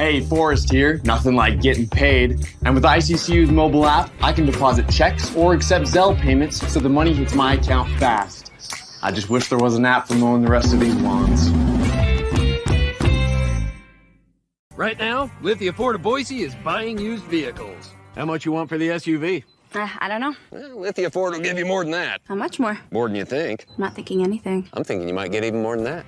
Hey, Forrest here. Nothing like getting paid. And with ICCU's mobile app, I can deposit checks or accept Zelle payments so the money hits my account fast. I just wish there was an app for mowing the rest of these lawns. Right now, Lithia Ford of Boise is buying used vehicles. How much you want for the SUV? I don't know. Well, Lithia Ford will give you more than that. How much more? More than you think. I'm not thinking anything. I'm thinking you might get even more than that.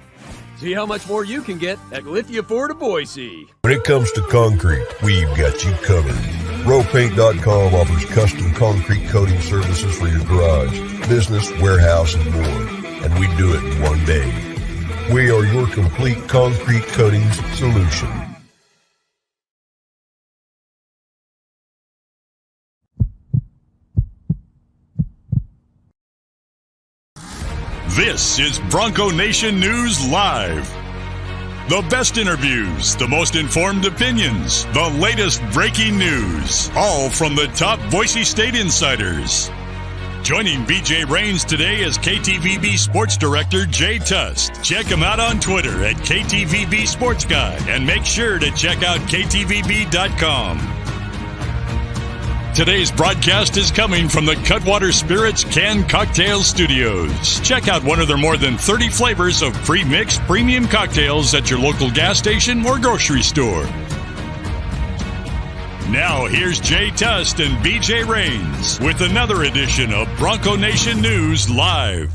See how much more you can get at Lithia Ford of Boise. When it comes to concrete, we've got you covered. RowPaint.com offers custom concrete coating services for your garage, business, warehouse, and more. And we do it in one day. We are your complete concrete coatings solution. This is Bronco Nation News Live. The best interviews, the most informed opinions, the latest breaking news, all from the top Boise State insiders. Joining B.J. Rains today is KTVB Sports Director Jay Tust. Check him out on Twitter at KTVB Sports Guy and make sure to check out KTVB.com. Today's broadcast is coming from the Cutwater Spirits Canned Cocktail Studios. Check out one of their more than 30 flavors of pre-mixed premium cocktails at your local gas station or grocery store. Now here's Jay Tust and BJ Rains with another edition of Bronco Nation News Live.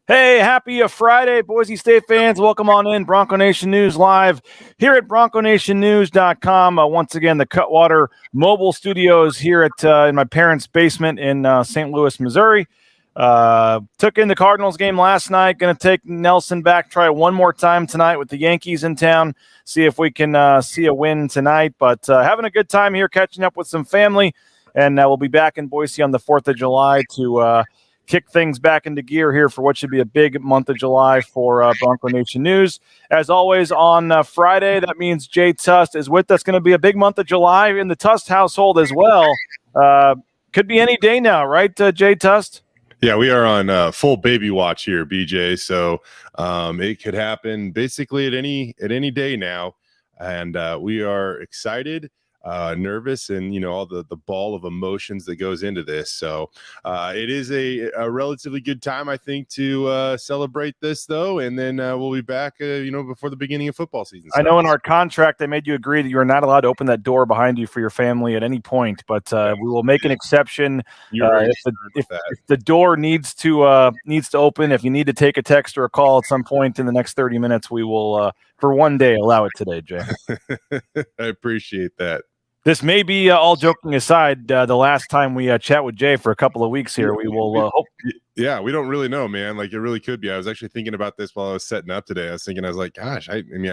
Hey, happy Friday, Boise State fans. Welcome on in. Bronco Nation News Live here at BroncoNationNews.com. Once again, the Cutwater Mobile Studios here at in my parents' basement in St. Louis, Missouri. Took in the Cardinals game last night. Going to take Nelson back, try one more time tonight with the Yankees in town. See if we can see a win tonight. But having a good time here, catching up with some family. And we'll be back in Boise on the 4th of July to kick things back into gear here for what should be a big month of July for Bronco Nation News. As always, on Friday, that means Jay Tust is with us. Going to be a big month of July in the Tust household as well. Could be any day now, right, Jay Tust? Yeah, we are on full baby watch here, BJ. So it could happen basically at any day now, and we are excited. Nervous and all the ball of emotions that goes into this. So it is a relatively good time, I think, to celebrate this though, and then we'll be back before the beginning of football season starts. I know in our contract they made you agree that you are not allowed to open that door behind you for your family at any point, but we will make an exception if the door needs to open. If you need to take a text or a call at some point in the next 30 minutes, we will for one day allow it today, Jay. I appreciate that. This may be, all joking aside, the last time we chat with Jay for a couple of weeks here. We will hope. Yeah, we don't really know, man. Like, it really could be. I was actually thinking about this while I was setting up today. I was like, gosh, I don't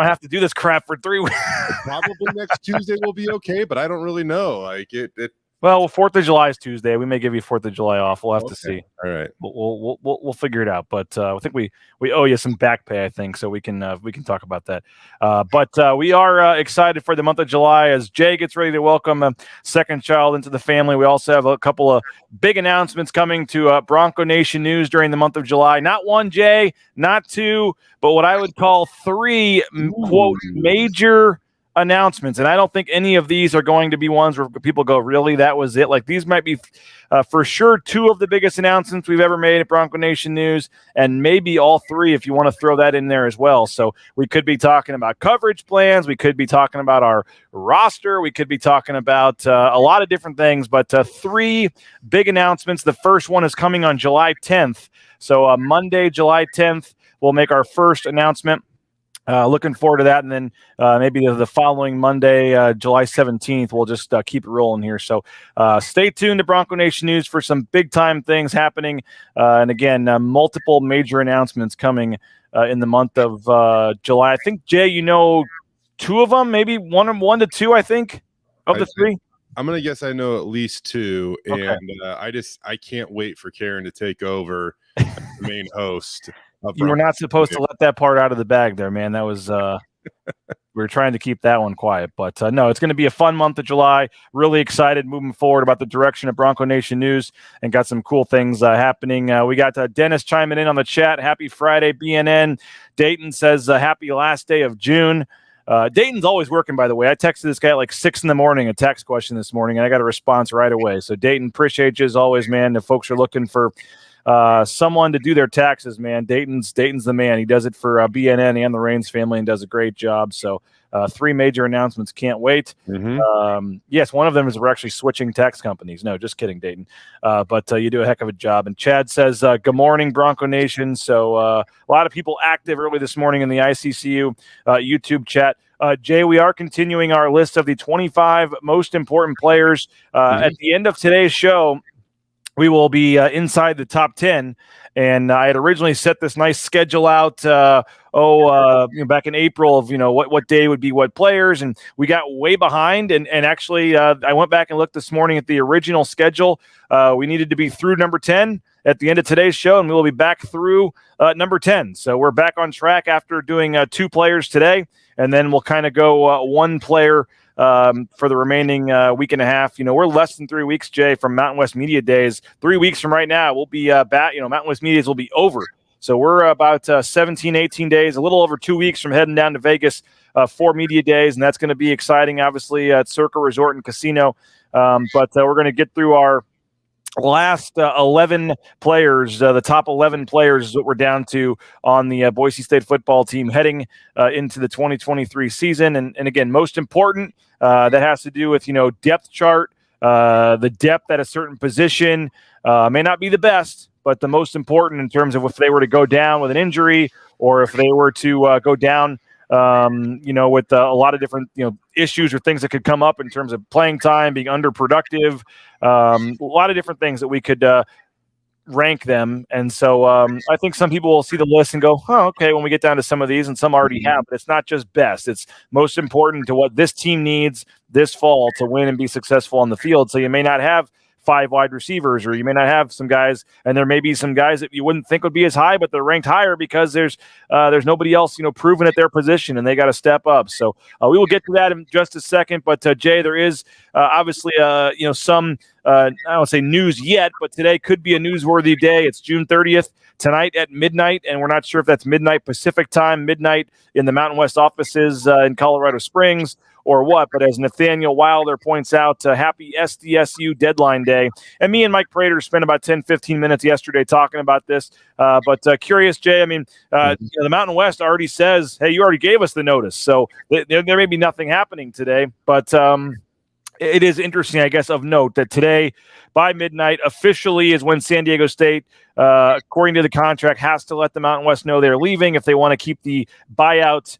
have to do this crap for 3 weeks. Probably next Tuesday will be okay, but I don't really know. Like it. Well, 4th of July is Tuesday. We may give you 4th of July off. We'll have to see. All right. We'll figure it out. But I think we owe you some back pay, I think, so we can talk about that. But we are excited for the month of July as Jay gets ready to welcome a second child into the family. We also have a couple of big announcements coming to Bronco Nation News during the month of July. Not one, Jay, not two, but what I would call 3, quote, major announcements. And I don't think any of these are going to be ones where people go, really, that was it? Like, these might be for sure 2 of the biggest announcements we've ever made at Bronco Nation News, and maybe all 3 if you want to throw that in there as well. So we could be talking about coverage plans. We could be talking about our roster. We could be talking about a lot of different things, but 3 big announcements. The first one is coming on July 10th. So Monday, July 10th, we'll make our first announcement. Looking forward to that. And then maybe the following Monday, July 17th, we'll just keep it rolling here. So stay tuned to Bronco Nation News for some big-time things happening. And again, multiple major announcements coming in the month of July. I think, Jay, 2 of them, maybe one to 2, I think, of the 3. I'm going to guess I know at least 2. Okay. And I can't wait for Karen to take over as the main host. You were not supposed to let that part out of the bag there, man. That was we were trying to keep that one quiet. But no, it's going to be a fun month of July. Really excited moving forward about the direction of Bronco Nation News, and got some cool things happening. We got Dennis chiming in on the chat. Happy Friday, BNN. Dayton says happy last day of June. Dayton's always working, by the way. I texted this guy at like 6 a.m, a text question this morning, and I got a response right away. So Dayton, appreciate you as always, man. If folks are looking for someone to do their taxes, man, Dayton's the man. He does it for BNN and the Raines family and does a great job. So 3 major announcements. Can't wait. Yes, one of them is we're actually switching tax companies. No, just kidding, Dayton. But you do a heck of a job. And Chad says, good morning, Bronco Nation. So a lot of people active early this morning in the ICCU YouTube chat. Jay, we are continuing our list of the 25 most important players. At the end of today's show, we will be inside the top 10. And I had originally set this nice schedule out back in April of, what day would be what players. And we got way behind. And actually, I went back and looked this morning at the original schedule. We needed to be through number 10 at the end of today's show, and we will be back through number 10. So we're back on track after doing 2 players today. And then we'll kind of go 1 player for the remaining week and a half. We're less than 3 weeks, Jay, from Mountain West Media Days. 3 weeks from right now, we'll be back. Mountain West Media Days will be over. So we're about 17, 18 days, a little over 2 weeks from heading down to Vegas for Media Days, and that's going to be exciting, obviously, at Circa Resort and Casino. But we're going to get through our last 11 players, the top 11 players that we're down to on the Boise State football team heading into the 2023 season. And again, most important, that has to do with, depth chart, the depth at a certain position may not be the best, but the most important in terms of if they were to go down with an injury or if they were to go down with a lot of different, issues or things that could come up in terms of playing time, being underproductive, a lot of different things that we could rank them. And so I think some people will see the list and go, oh, okay, when we get down to some of these, and some already have, but it's not just best. It's most important to what this team needs this fall to win and be successful on the field. So you may not have 5 wide receivers, or you may not have some guys, and there may be some guys that you wouldn't think would be as high, but they're ranked higher because there's nobody else, proven at their position, and they got to step up. So we will get to that in just a second. But Jay, there is obviously some I don't say news yet, but today could be a newsworthy day. It's June 30th. Tonight at midnight, and we're not sure if that's midnight Pacific time, midnight in the Mountain West offices in Colorado Springs, or what. But as Nathaniel Wilder points out, happy SDSU deadline day. And me and Mike Prater spent about 10, 15 minutes yesterday talking about this. But curious, Jay, the Mountain West already says, hey, you already gave us the notice. So there may be nothing happening today. But it is interesting, I guess, of note that today by midnight officially is when San Diego State, according to the contract, has to let the Mountain West know they're leaving if they want to keep the buyout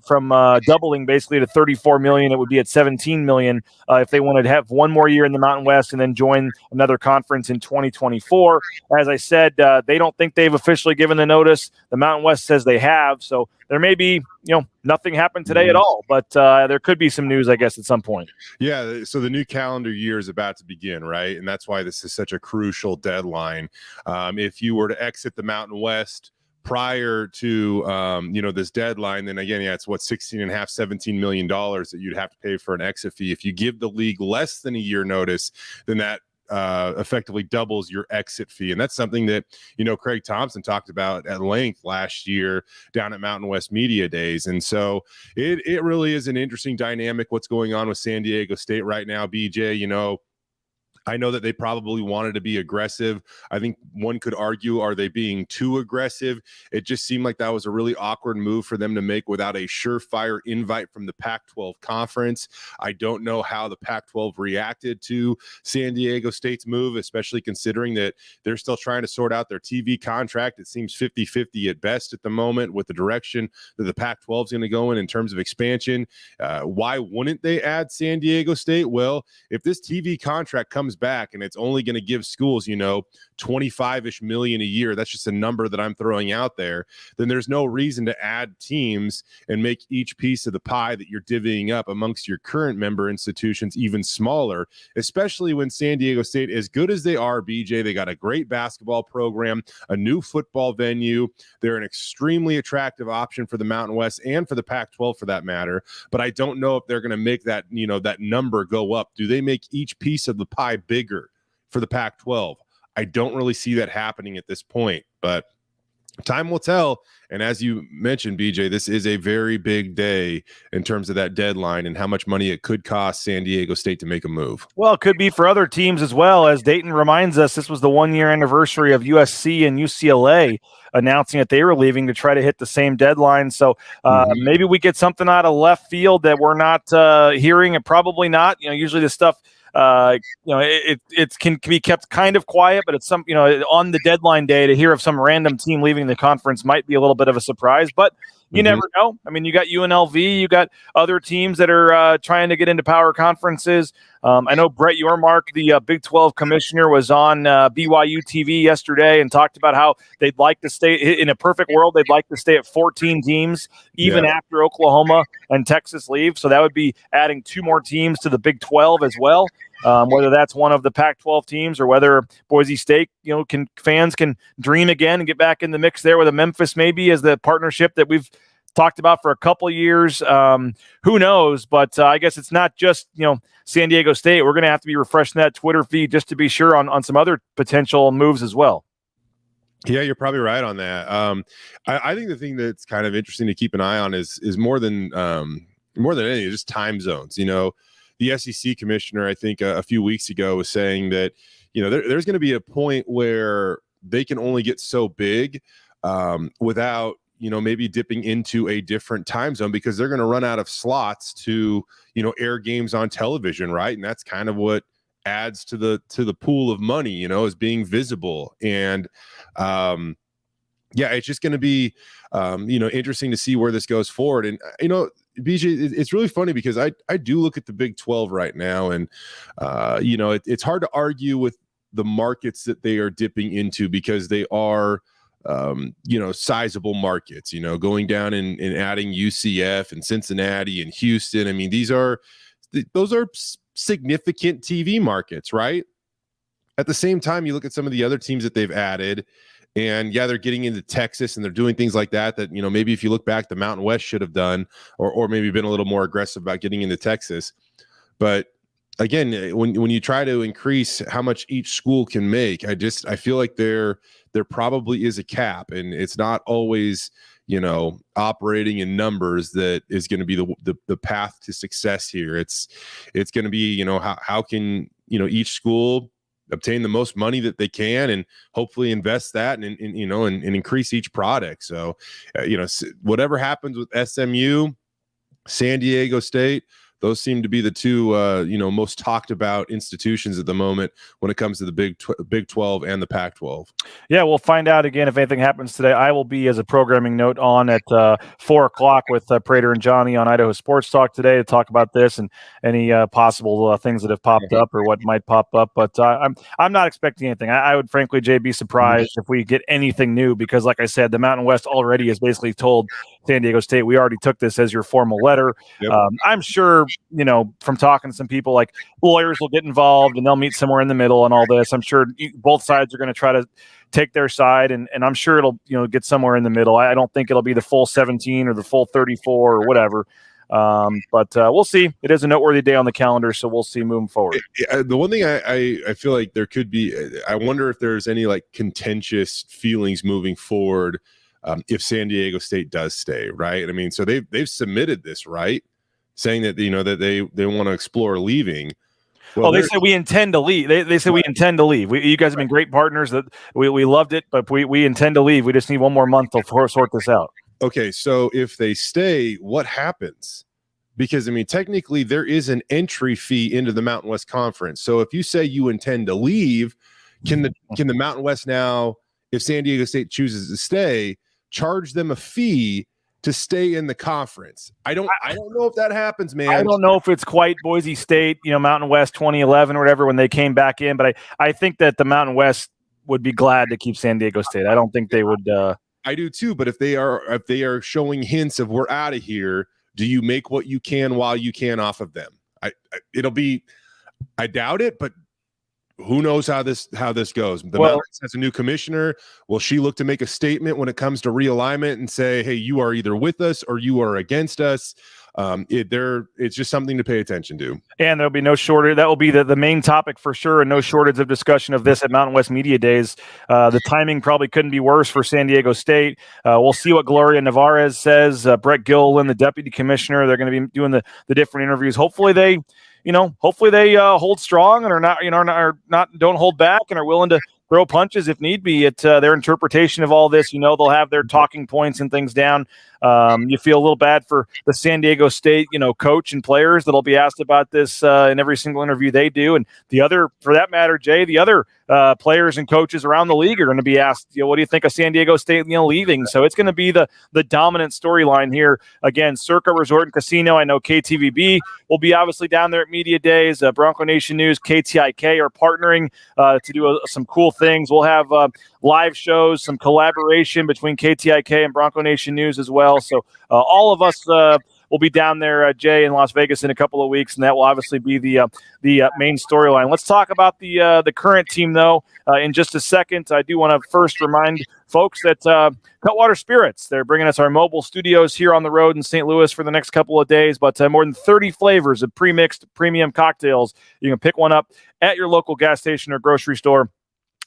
from doubling basically to $34 million. It would be at $17 million if they wanted to have one more year in the Mountain West and then join another conference in 2024. As I said, they don't think they've officially given the notice. The Mountain West says they have. So there may be, nothing happened today at all, but there could be some news, I guess, at some point. Yeah. So the new calendar year is about to begin, right? And that's why this is such a crucial deadline. If you were to exit the Mountain West prior to this deadline, then again, it's what, $16.5-17 million that you'd have to pay for an exit fee. If you give the league less than a year notice, then that effectively doubles your exit fee. And that's something that Craig Thompson talked about at length last year down at Mountain West Media Days. And so it really is an interesting dynamic what's going on with San Diego State right now, BJ. I know that they probably wanted to be aggressive. I think one could argue, are they being too aggressive? It just seemed like that was a really awkward move for them to make without a surefire invite from the Pac-12 conference. I don't know how the Pac-12 reacted to San Diego State's move, especially considering that they're still trying to sort out their TV contract. It seems 50-50 at best at the moment with the direction that the Pac-12 is going to go in terms of expansion. Why wouldn't they add San Diego State? Well, if this TV contract comes back and it's only going to give schools, 25-ish million a year, that's just a number that I'm throwing out there, then there's no reason to add teams and make each piece of the pie that you're divvying up amongst your current member institutions even smaller, especially when San Diego State, as good as they are, BJ, they got a great basketball program, a new football venue. They're an extremely attractive option for the Mountain West and for the Pac-12 for that matter. But I don't know if they're going to make that, that number go up. Do they make each piece of the pie bigger for the Pac-12? I don't really see that happening at this point, but time will tell. And as you mentioned, BJ, this is a very big day in terms of that deadline and how much money it could cost San Diego State to make a move. Well, it could be for other teams as well. As Dayton reminds us, this was the 1-year anniversary of USC and UCLA announcing that they were leaving to try to hit the same deadline. So maybe we get something out of left field that we're not hearing, and probably not. Usually this stuff, it can be kept kind of quiet, but it's some, on the deadline day to hear of some random team leaving the conference might be a little bit of a surprise, but you never know. I mean, you got UNLV, you got other teams that are trying to get into power conferences. I know Brett Yormark, the Big 12 commissioner, was on BYU TV yesterday and talked about how they'd like to stay in a perfect world. They'd like to stay at 14 teams, even after Oklahoma and Texas leave. So that would be adding 2 more teams to the Big 12 as well. Whether that's one of the Pac-12 teams or whether Boise State, fans can dream again and get back in the mix there with a Memphis maybe as the partnership that we've talked about for a couple of years. Who knows? But I guess it's not just, San Diego State. We're going to have to be refreshing that Twitter feed just to be sure on some other potential moves as well. Yeah, you're probably right on that. I think the thing that's kind of interesting to keep an eye on is more than anything, just time zones. The SEC commissioner, I think a few weeks ago, was saying that, there's going to be a point where they can only get so big without, maybe dipping into a different time zone because they're going to run out of slots to, air games on television. Right. And that's kind of what adds to the pool of money, is being visible. And it's just going to be, interesting to see where this goes forward. And, BJ, it's really funny because I do look at the Big 12 right now, and it's hard to argue with the markets that they are dipping into because they are sizable markets. Going down and adding UCF and Cincinnati and Houston. I mean, those are significant TV markets, right? At the same time, you look at some of the other teams that they've added. And they're getting into Texas and they're doing things like that, maybe if you look back, the Mountain West should have done, or maybe been a little more aggressive about getting into Texas. But again, when you try to increase how much each school can make, I feel like there probably is a cap, and it's not always, operating in numbers that is going to be the path to success here. It's going to be, how can, each school obtain the most money that they can and hopefully invest that and increase each product. So, whatever happens with SMU, San Diego State, those seem to be the two, most talked about institutions at the moment when it comes to the Big 12 and the Pac-12. Yeah, we'll find out again if anything happens today. I will be, as a programming note, on at 4:00 with Prater and Johnny on Idaho Sports Talk today to talk about this and any possible things that have popped up or what might pop up. But I'm not expecting anything. I would, frankly, Jay, be surprised if we get anything new because, like I said, the Mountain West already has basically told San Diego State, we already took this as your formal letter. Yep. I'm sure, from talking to some people, like lawyers will get involved and they'll meet somewhere in the middle and all this. I'm sure both sides are going to try to take their side, and I'm sure it'll, get somewhere in the middle. I don't think it'll be the full 17 or the full 34 or whatever. But we'll see. It is a noteworthy day on the calendar, so we'll see moving forward. The one thing I feel like there could be, I wonder if there's any contentious feelings moving forward if San Diego State does stay, right? I mean, so they've submitted this, right? Saying that, that they want to explore leaving. Well, they said we intend to leave. They said we intend to leave. You guys have been great partners. That we loved it, but we intend to leave. We just need one more month to sort this out. Okay, so if they stay, what happens? Because, I mean, technically there is an entry fee into the Mountain West Conference. So if you say you intend to leave, can the Mountain West now, if San Diego State chooses to stay, charge them a fee to stay in the conference? I don't know if that happens, man. I don't know if it's quite Boise State, Mountain West 2011 or whatever when they came back in, but I think that the Mountain West would be glad to keep San Diego State. I don't think they would. I do too, but if they are showing hints of we're out of here, do you make what you can while you can off of them? I doubt it, but who knows how this goes. The Mountain West has a new commissioner. Will she look to make a statement when it comes to realignment and say, hey, you are either with us or you are against us? it's just something to pay attention to. And there'll be no shortage. That will be the main topic for sure, and no shortage of discussion of this at Mountain West Media Days. The timing probably couldn't be worse for San Diego State. We'll see what Gloria Navarez says. Brett Gilliland, the deputy commissioner, they're going to be doing the different interviews. Hopefully they hold strong and don't hold back and are willing to throw punches if need be at their interpretation of all this. They'll have their talking points and things down. You feel a little bad for the San Diego State, coach and players that'll be asked about this in every single interview they do. And the other, for that matter, Jay, the other players and coaches around the league are going to be asked, what do you think of San Diego State, leaving? So it's going to be the dominant storyline here. Again, Circa Resort and Casino. I know KTVB will be obviously down there at Media Days. Bronco Nation News, KTIK are partnering to do some cool things. We'll have live shows, some collaboration between KTIK and Bronco Nation News as well. So all of us will be down there, Jay, in Las Vegas in a couple of weeks, and that will obviously be the main storyline. Let's talk about the current team, though, in just a second. I do want to first remind folks that Cutwater Spirits, they're bringing us our mobile studios here on the road in St. Louis for the next couple of days, but more than 30 flavors of pre-mixed premium cocktails. You can pick one up at your local gas station or grocery store.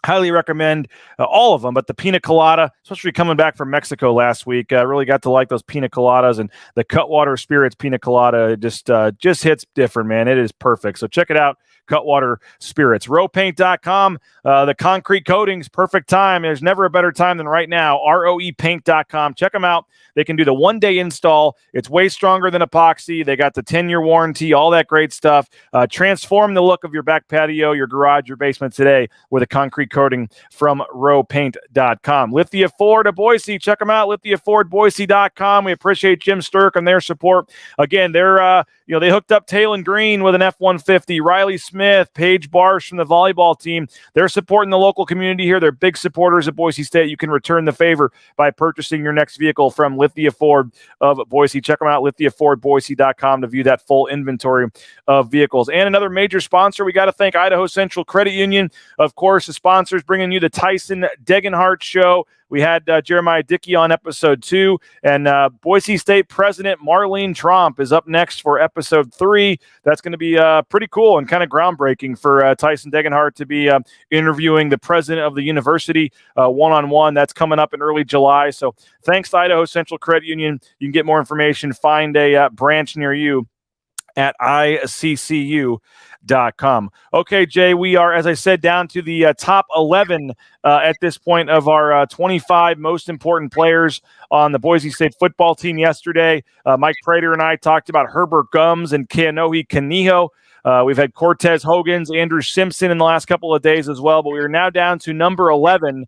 Highly recommend all of them, but the pina colada, especially coming back from Mexico last week, really got to like those pina coladas, and the Cutwater Spirits pina colada just hits different, man. It is perfect. So check it out, Cutwater Spirits. Rowpaint.com, the concrete coatings, perfect time. There's never a better time than right now. ROEpaint.com. Check them out. They can do the one-day install. It's way stronger than epoxy. They got the 10-year warranty, all that great stuff. Transform the look of your back patio, your garage, your basement today with a concrete coating from rowpaint.com. Lithia Ford of Boise. Check them out, lithiafordboise.com. We appreciate Jim Sturk and their support. Again, they're they hooked up Talon Green with an F-150, Riley Smith, Paige Barsh from the volleyball team. They're supporting the local community here. They're big supporters of Boise State. You can return the favor by purchasing your next vehicle from Lithia Ford of Boise. Check them out, lithiafordboise.com, to view that full inventory of vehicles. And another major sponsor, we got to thank Idaho Central Credit Union. Of course, the sponsors bringing you the Tyson Degenhart Show. We had Jeremiah Dickey on episode 2, and Boise State President Marlene Tromp is up next for episode 3. That's going to be pretty cool and kind of groundbreaking for Tyson Degenhart to be interviewing the president of the university one-on-one. That's coming up in early July. So thanks to Idaho Central Credit Union. You can get more information, find a branch near you at iccu.com. Okay, Jay, we are, as I said, down to the top 11 at this point of our 25 most important players on the Boise State football team yesterday. Mike Prater and I talked about Herbert Gums and Keanohi Kaniho. We've had Cortez Hogans, Andrew Simpson in the last couple of days as well, but we are now down to number 11.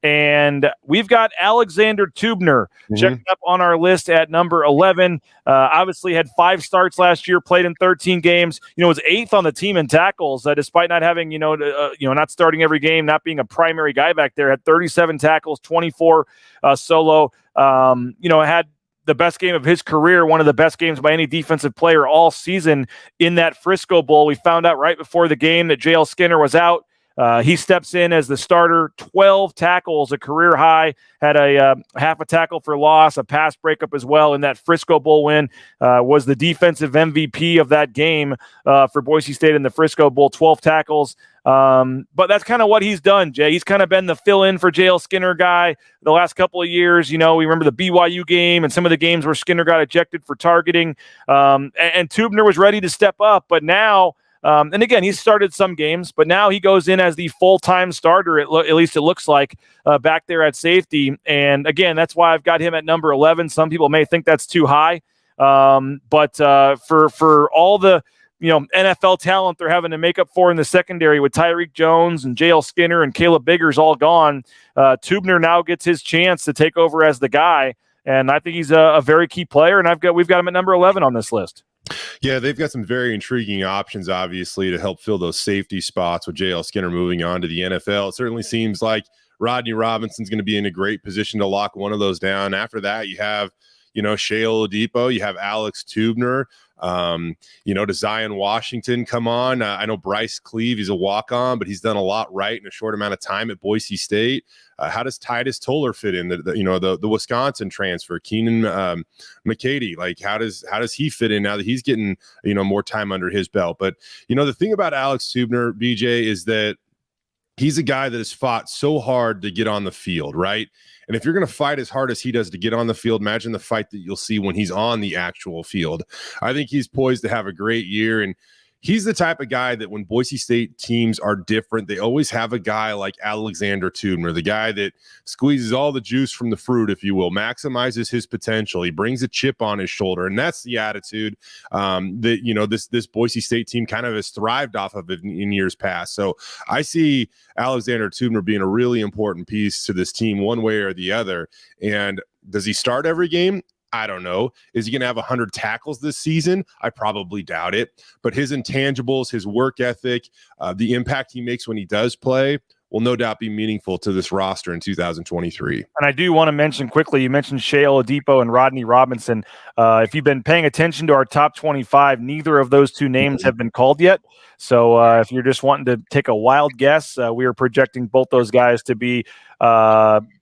And we've got Alexander Teubner checked up on our list at number 11. Obviously had 5 starts last year, played in 13 games. Was 8th on the team in tackles, despite not having, not starting every game, not being a primary guy back there. Had 37 tackles, 24 solo. Had the best game of his career, one of the best games by any defensive player all season in that Frisco Bowl. We found out right before the game that J.L. Skinner was out. He steps in as the starter, 12 tackles, a career high, had a half a tackle for loss, a pass breakup as well in that Frisco Bowl win, was the defensive MVP of that game for Boise State in the Frisco Bowl, 12 tackles. But that's kind of what he's done, Jay. He's kind of been the fill-in for J.L. Skinner guy the last couple of years. We remember the BYU game and some of the games where Skinner got ejected for targeting. And Teubner was ready to step up, but now and again, he's started some games, but now he goes in as the full-time starter, at least it looks like, back there at safety. And again, that's why I've got him at number 11. Some people may think that's too high. But for all the NFL talent they're having to make up for in the secondary with Tyreek Jones and J.L. Skinner and Caleb Biggers all gone, Teubner now gets his chance to take over as the guy. And I think he's a very key player, and we've got him at number 11 on this list. Yeah, they've got some very intriguing options, obviously, to help fill those safety spots with J.L. Skinner moving on to the NFL. It certainly seems like Rodney Robinson's going to be in a great position to lock one of those down. After that, you have, Shea Oladipo, you have Alex Teubner, does Zion Washington come on? I know Bryce Cleve, he's a walk-on, but he's done a lot right in a short amount of time at Boise State. How does Titus Toller fit in? The Wisconsin transfer, Keenan McCady. Like how does he fit in now that he's getting more time under his belt? But the thing about Alex Teubner, BJ, is that he's a guy that has fought so hard to get on the field, right? And if you're going to fight as hard as he does to get on the field, imagine the fight that you'll see when he's on the actual field. I think he's poised to have a great year, and he's the type of guy that when Boise State teams are different, they always have a guy like Alexander Teubner, the guy that squeezes all the juice from the fruit, if you will, maximizes his potential. He brings a chip on his shoulder, and that's the attitude that this Boise State team kind of has thrived off of in years past. So I see Alexander Teubner being a really important piece to this team one way or the other. And does he start every game? I don't know. Is he going to have 100 tackles this season? I probably doubt it. But his intangibles, his work ethic, the impact he makes when he does play will no doubt be meaningful to this roster in 2023. And I do want to mention quickly, you mentioned Shea Oladipo and Rodney Robinson. If you've been paying attention to our top 25, neither of those two names have been called yet. So if you're just wanting to take a wild guess, we are projecting both those guys to be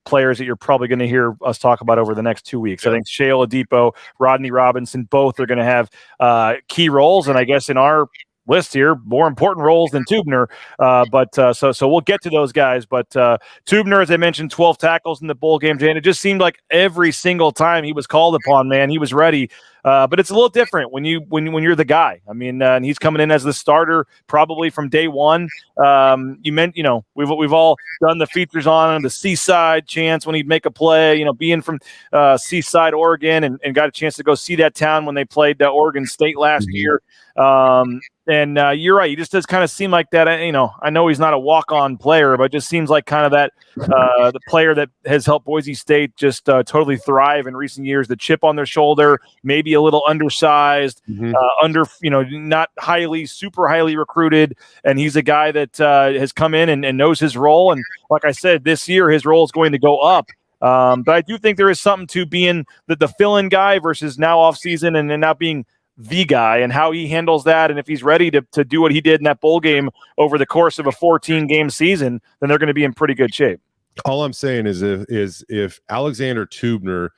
players that you're probably going to hear us talk about over the next 2 weeks. I think Shea Oladipo, Rodney Robinson, both are going to have key roles. And I guess in our list here, more important roles than Teubner. So we'll get to those guys. But Teubner, as I mentioned, 12 tackles in the bowl game, Jane. It just seemed like every single time he was called upon, man, he was ready. But it's a little different when you're the guy. I mean, and he's coming in as the starter probably from day one. We've all done the features on him, the Seaside chance when he'd make a play. Being from Seaside, Oregon, and got a chance to go see that town when they played Oregon State last year. And you're right. He just does kind of seem like that. I know he's not a walk-on player, but it just seems like kind of that the player that has helped Boise State just totally thrive in recent years. The chip on their shoulder, maybe a little undersized, not super highly recruited. And he's a guy that has come in and knows his role. And like I said, this year his role is going to go up. But I do think there is something to being the fill-in guy versus now off-season and not being the guy, and how he handles that. And if he's ready to do what he did in that bowl game over the course of a 14-game season, then they're going to be in pretty good shape. All I'm saying is if Alexander Teubner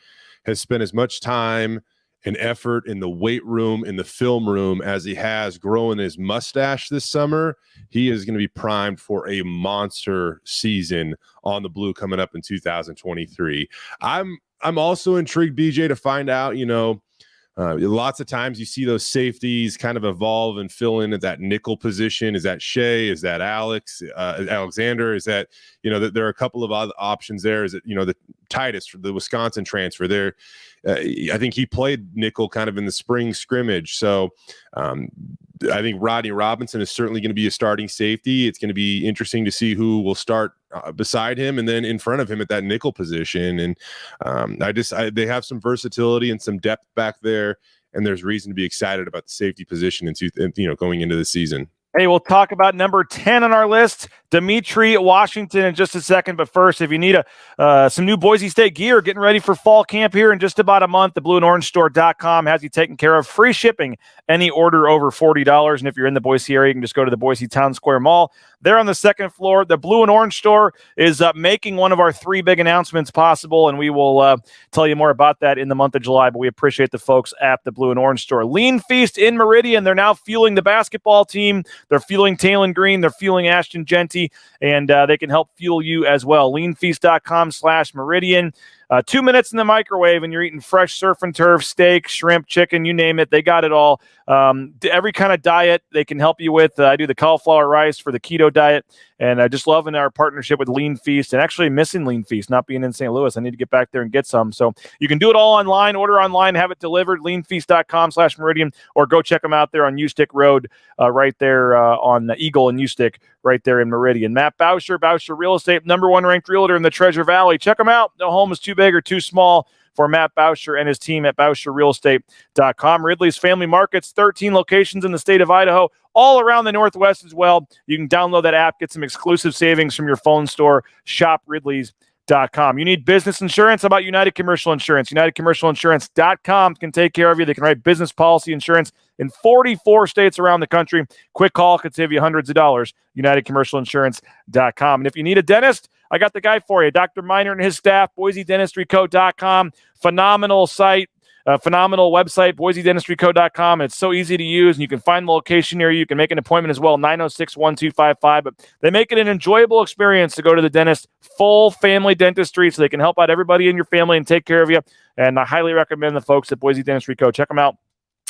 has spent as much time and effort in the weight room, in the film room, as he has growing his mustache this summer, he is going to be primed for a monster season on the blue coming up in 2023. I'm also intrigued, BJ, to find out, lots of times you see those safeties kind of evolve and fill in at that nickel position. Is that Shea? Is that Alexander? Is that, that there are a couple of other options there? Is it, the Titus, the Wisconsin transfer there? I think he played nickel kind of in the spring scrimmage. So I think Rodney Robinson is certainly going to be a starting safety. It's going to be interesting to see who will start beside him and then in front of him at that nickel position. And they have some versatility and some depth back there, and there's reason to be excited about the safety position going into the season. Hey, we'll talk about number 10 on our list, Demitri Washington, in just a second. But first, if you need some new Boise State gear, getting ready for fall camp here in just about a month, the blueandorangestore.com has you taken care of. Free shipping, any order over $40. And if you're in the Boise area, you can just go to the Boise Town Square Mall. There on the second floor, the Blue and Orange Store is making one of our 3 big announcements possible, and we will tell you more about that in the month of July. But we appreciate the folks at the Blue and Orange Store. Lean Feast in Meridian. They're now fueling the basketball team. They're fueling Talon Green. They're fueling Ashton Genty, and they can help fuel you as well. Leanfeast.com/Meridian. 2 minutes in the microwave, and you're eating fresh surf and turf, steak, shrimp, chicken, you name it. They got it all. Every kind of diet they can help you with. I do the cauliflower rice for the keto diet, and I just loving our partnership with Lean Feast, and actually missing Lean Feast, not being in St. Louis. I need to get back there and get some. So you can do it all online, order online, have it delivered, leanfeast.com/Meridian, or go check them out there on Ustick Road, right there on Eagle and Ustick, right there in Meridian. Matt Bauscher, Bauscher Real Estate, #1 ranked realtor in the Treasure Valley. Check them out. No home is too big or too small for Matt Bauscher and his team at BauscherRealEstate.com. Ridley's Family Markets, 13 locations in the state of Idaho, all around the Northwest as well. You can download that app, get some exclusive savings from your phone store. Shop Ridley's.com. You need business insurance? How about United Commercial Insurance? UnitedCommercialInsurance.com can take care of you. They can write business policy insurance in 44 states around the country. Quick call could save you hundreds of dollars. UnitedCommercialInsurance.com. And if you need a dentist, I got the guy for you. Dr. Miner and his staff, BoiseDentistryCo.com. Phenomenal site. Phenomenal website, BoiseDentistryCo.com. It's so easy to use, and you can find the location near you. You can make an appointment as well, 906-1255. But they make it an enjoyable experience to go to the dentist, full family dentistry, so they can help out everybody in your family and take care of you. And I highly recommend the folks at Boise Dentistry Co. Check them out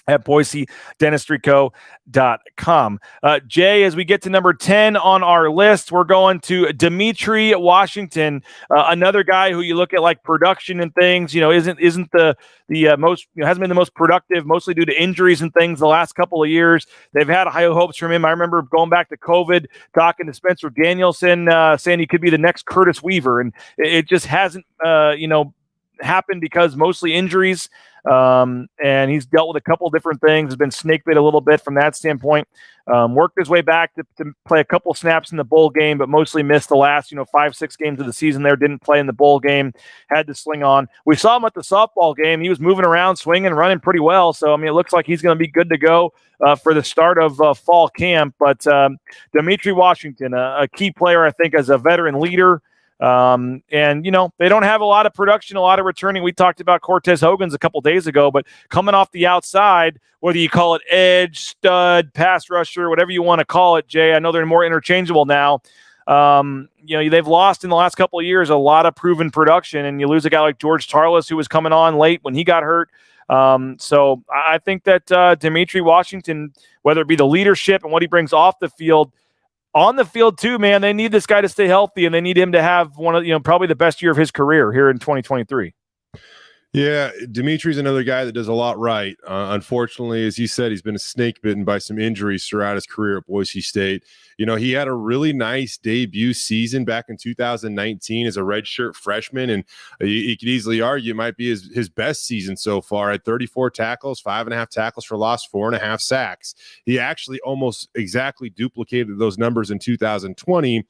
at BoiseDentistryCo.com. Jay, as we get to number 10 on our list, we're going to Demitri Washington, another guy who you look at like production and things, isn't the most, hasn't been the most productive, mostly due to injuries and things the last couple of years. They've had high hopes from him. I remember going back to COVID, talking to Spencer Danielson, saying he could be the next Curtis Weaver, and it just hasn't, happened because mostly injuries. And he's dealt with a couple of different things, has been snake bit a little bit from that standpoint. Worked his way back to play a couple snaps in the bowl game, but mostly missed the last, 5-6 games of the season there. Didn't play in the bowl game, had to sling on. We saw him at the softball game. He was moving around, swinging, running pretty well. So, it looks like he's going to be good to go for the start of fall camp. But Demitri Washington, a key player, I think, as a veteran leader. And they don't have a lot of production, a lot of returning. We talked about Cortez Hogan's a couple days ago, but coming off the outside, whether you call it edge, stud, pass rusher, whatever you want to call it, Jay, I know they're more interchangeable now. They've lost in the last couple of years a lot of proven production, and you lose a guy like George Tarlas, who was coming on late when he got hurt. So I think that Demitri Washington, whether it be the leadership and what he brings off the field, on the field too, man, they need this guy to stay healthy, and they need him to have one of, probably the best year of his career here in 2023. Yeah, Dimitri's another guy that does a lot right. Unfortunately, as you said, he's been snake bitten by some injuries throughout his career at Boise State. He had a really nice debut season back in 2019 as a redshirt freshman, and you could easily argue it might be his best season so far at 34 tackles, 5.5 tackles for loss, 4.5 sacks. He actually almost exactly duplicated those numbers in 2020.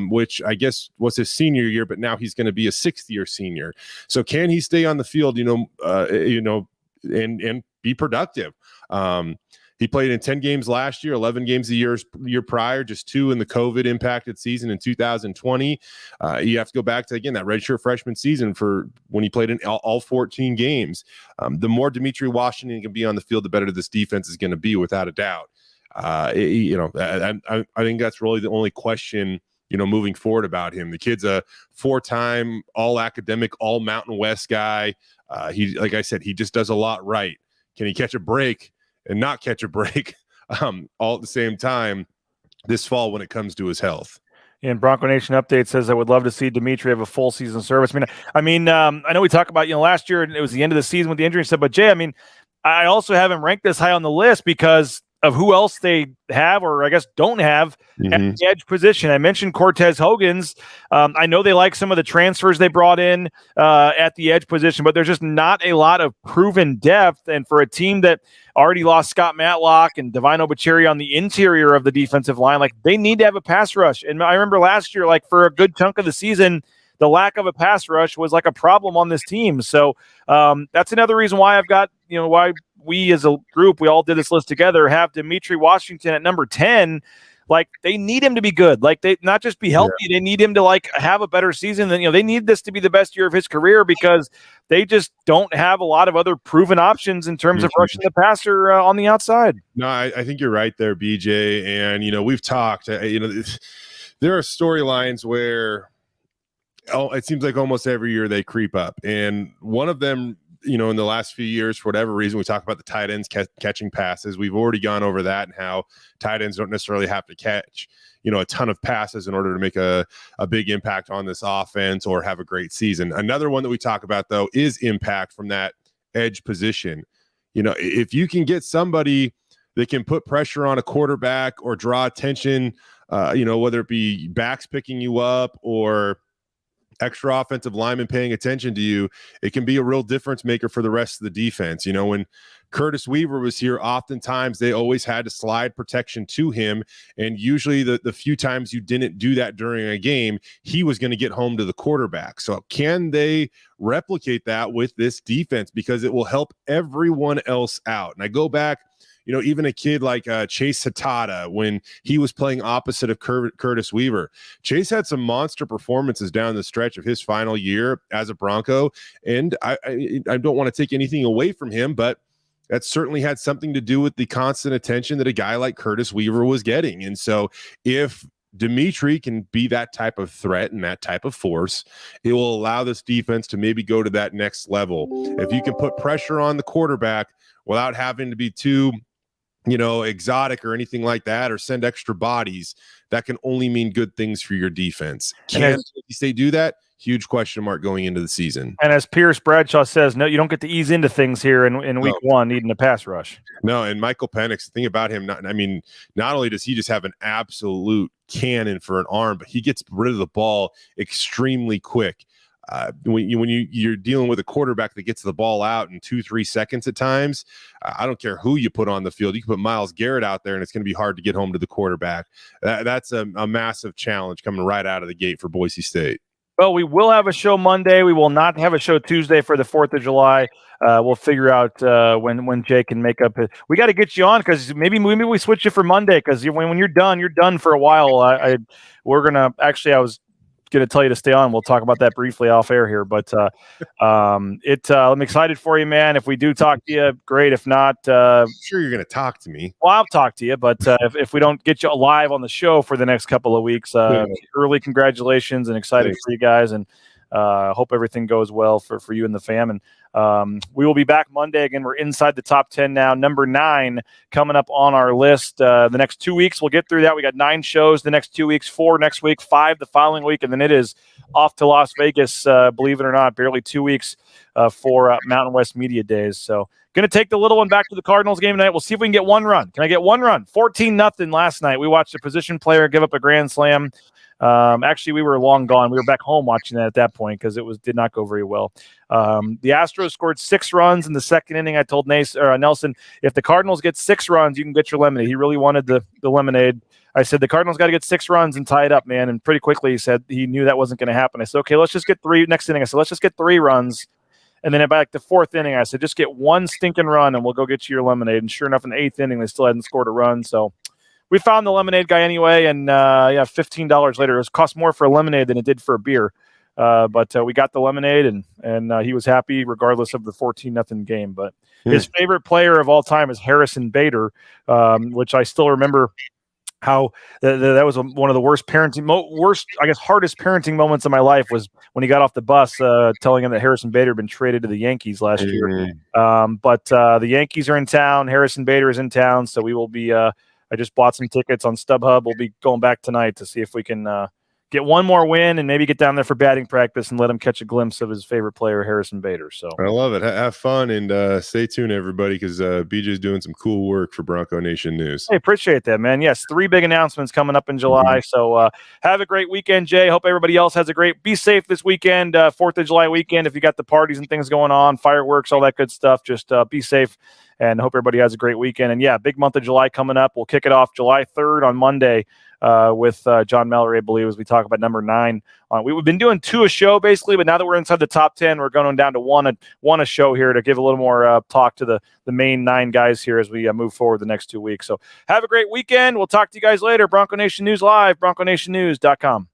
Which I guess was his senior year, but now he's going to be a sixth-year senior. So can he stay on the field, and be productive? He played in 10 games last year, 11 games the year prior, just 2 in the COVID-impacted season in 2020. You have to go back to, again, that redshirt freshman season for when he played in all 14 games. The more Demitri Washington can be on the field, the better this defense is going to be, without a doubt. I think that's really the only question moving forward about him. The kid's a 4-time all-academic, all-Mountain West guy. Like I said, he just does a lot right. Can he catch a break and not catch a break all at the same time this fall when it comes to his health? And Bronco Nation Update says, I would love to see Demitri have a full season service. I know we talk about, last year it was the end of the season with the injury and stuff, but Jay, I also have him ranked this high on the list because of who else they have, or I guess don't have, at the edge position. I mentioned Cortez Hogan's. I know they like some of the transfers they brought in at the edge position, but there's just not a lot of proven depth. And for a team that already lost Scott Matlock and Divine Obacheri on the interior of the defensive line, they need to have a pass rush. And I remember last year, for a good chunk of the season, the lack of a pass rush was a problem on this team. So that's another reason why I've got, why we as a group, we all did this list together, have Demitri Washington at number 10. They need him to be good. They not just be healthy. Yeah. They need him to have a better season than, they need this to be the best year of his career, because they just don't have a lot of other proven options in terms of rushing the passer on the outside. No, I think you're right there, BJ. And, we've talked, there are storylines where, it seems like almost every year they creep up. And one of them, in the last few years, for whatever reason, we talk about the tight ends catching passes. We've already gone over that and how tight ends don't necessarily have to catch, a ton of passes in order to make a big impact on this offense or have a great season. Another one that we talk about, though, is impact from that edge position. If you can get somebody that can put pressure on a quarterback or draw attention, whether it be backs picking you up or extra offensive linemen paying attention to you, it can be a real difference maker for the rest of the defense. When Curtis Weaver was here, oftentimes they always had to slide protection to him. And usually the few times you didn't do that during a game, he was going to get home to the quarterback. So can they replicate that with this defense? Because it will help everyone else out. And I go back, even a kid like Chase Hatada, when he was playing opposite of Curtis Weaver. Chase had some monster performances down the stretch of his final year as a Bronco, and I don't want to take anything away from him, but that certainly had something to do with the constant attention that a guy like Curtis Weaver was getting. And so if Demitri can be that type of threat and that type of force, it will allow this defense to maybe go to that next level. If you can put pressure on the quarterback without having to be too, exotic or anything like that, or send extra bodies, that can only mean good things for your defense. Can Boise State do that? Huge question mark going into the season. And as Pierce Bradshaw says, no, you don't get to ease into things here in week one, needing a pass rush. No, and Michael Penix, the thing about him, not only does he just have an absolute cannon for an arm, but he gets rid of the ball extremely quick. When you're dealing with a quarterback that gets the ball out in 2-3 seconds at times, I don't care who you put on the field. You can put Myles Garrett out there, and it's going to be hard to get home to the quarterback. That's a massive challenge coming right out of the gate for Boise State. Well, we will have a show Monday. We will not have a show Tuesday for the 4th of July. We'll figure out when Jay can make up his. We got to get you on, because maybe we switch you for Monday, because when you're done for a while. I was going to tell you to stay on. We'll talk about that briefly off air here, but I'm excited for you, man. If we do talk to you, great. If not, I'm sure you're going to talk to me. Well, I'll talk to you, but if we don't get you live on the show for the next couple of weeks, early congratulations, and excited for you guys, and hope everything goes well for you and the fam. And we will be back Monday. Again, we're inside the top 10 now. Number 9 coming up on our list. The next 2 weeks, we'll get through that. We got 9 shows the next 2 weeks, 4 next week, 5 the following week, and then it is off to Las Vegas, believe it or not, barely 2 weeks for Mountain West Media Days. So going to take the little one back to the Cardinals game tonight. We'll see if we can get one run. Can I get one run? 14-0 last night. We watched a position player give up a grand slam. Actually, we were long gone. We were back home watching that at that point, because did not go very well. The Astros scored 6 runs in the second inning. I told Nelson, if the Cardinals get 6 runs, you can get your lemonade. He really wanted the lemonade. I said, the Cardinals got to get 6 runs and tie it up, man. And pretty quickly he said he knew that wasn't going to happen. I said, okay, let's just get 3. Next inning, I said, let's just get 3 runs. And then back the 4th inning, I said, just get 1 stinking run and we'll go get you your lemonade. And sure enough, in the 8th inning, they still hadn't scored a run. So we found the lemonade guy anyway, and $15 later. It cost more for a lemonade than it did for a beer. But we got the lemonade, and he was happy regardless of the 14-0 game. But his favorite player of all time is Harrison Bader, which I still remember how that was one of the worst, hardest parenting moments of my life, was when he got off the bus telling him that Harrison Bader had been traded to the Yankees last year. But the Yankees are in town. Harrison Bader is in town, so we will be I just bought some tickets on StubHub. We'll be going back tonight to see if we can get one more win and maybe get down there for batting practice and let him catch a glimpse of his favorite player, Harrison Bader. So I love it. Have fun, and stay tuned, everybody, because BJ's doing some cool work for Bronco Nation News. I appreciate that, man. Yes, 3 big announcements coming up in July. So have a great weekend, Jay. Hope everybody else has a great. Be safe this weekend, 4th of July weekend. If you got the parties and things going on, fireworks, all that good stuff, just be safe. And hope everybody has a great weekend. And yeah, big month of July coming up. We'll kick it off July 3rd on Monday with John Mallory, I believe, as we talk about number 9. We've been doing 2 a show basically, but now that we're inside the top 10, we're going down to one a show here to give a little more talk to the main 9 guys here as we move forward the next 2 weeks. So have a great weekend. We'll talk to you guys later. Bronco Nation News Live, BroncoNationNews.com.